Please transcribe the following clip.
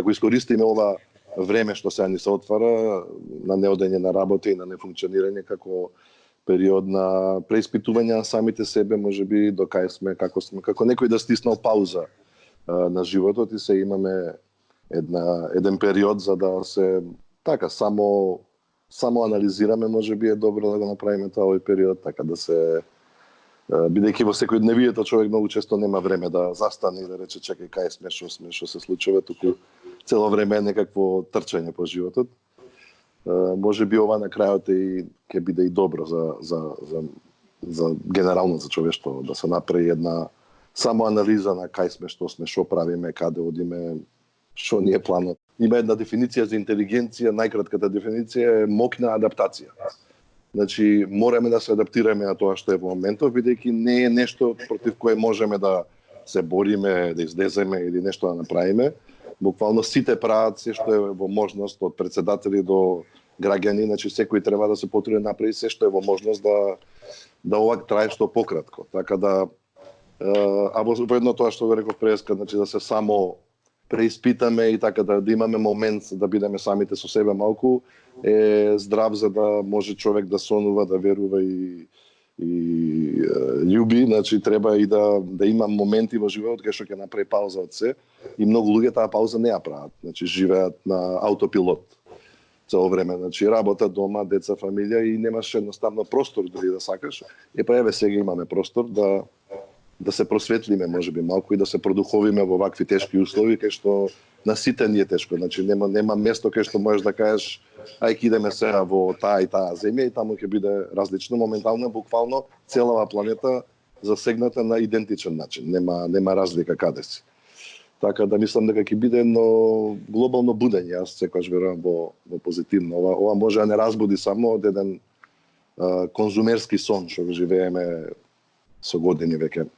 да го искористиме ова време што сега ни се отвара на неодење на работа и на нефункционирање како период на преиспитување на самите себе, можеби до кај сме, како некој да стиснал пауза на животот и се имаме еден период за да се така само анализираме, можеби е добро да го направиме тоа овој период, така да се бидејќи во секојдневието човек многу често нема време да застане и да рече чекај кај сме, што се случува, туку цело време е некакво трчање по животот. Може би ова на крајот и ќе биде и добро за генерално за човештво, да се направи една само анализа на кај сме, што правиме, каде одиме, што ни е планот. Има една дефиниција за интелигенција, најкратката дефиниција е моќна адаптација. Значи, мораме да се адаптираме на тоа што е во моментов, бидејќи не е нешто против кое можеме да се бориме, да излеземе или нешто да направиме. Буквално сите прават се што е во можност, од председатели до граѓани, значи секој треба да се потруди да направи се што е во можност да ова трае што пократко. Така да во едно тоа што го реков преска, значи да се само преиспитаме и така да имаме момент да бидеме самите со себе малку е здрав за да може човек да сонува, да верува и љуби, значи треба и да има моменти во животот кај што ќе направи пауза од се и многу луѓе таа пауза не ја прават, значи живеат на аутопилот цело време, значи работа, дома, деца, фамилија и немаш едноставно простор дали да сакаш. Еве сега имаме простор да се просветлиме можеби малку и да се продуховиме во вакви тешки услови кај што на сите ни е тешко, значи нема место кај што можеш да кажеш ајде идеме сега во таа и таа земја и таму ќе биде различно. Моментално буквално целава планета засегната на идентичен начин, нема разлика каде си. Така да мислам дека ќе биде едно глобално будење, јас секогаш верувам во позитивно. Ова може да не разбуди само од еден конзумерски сон што го живееме со години веќе.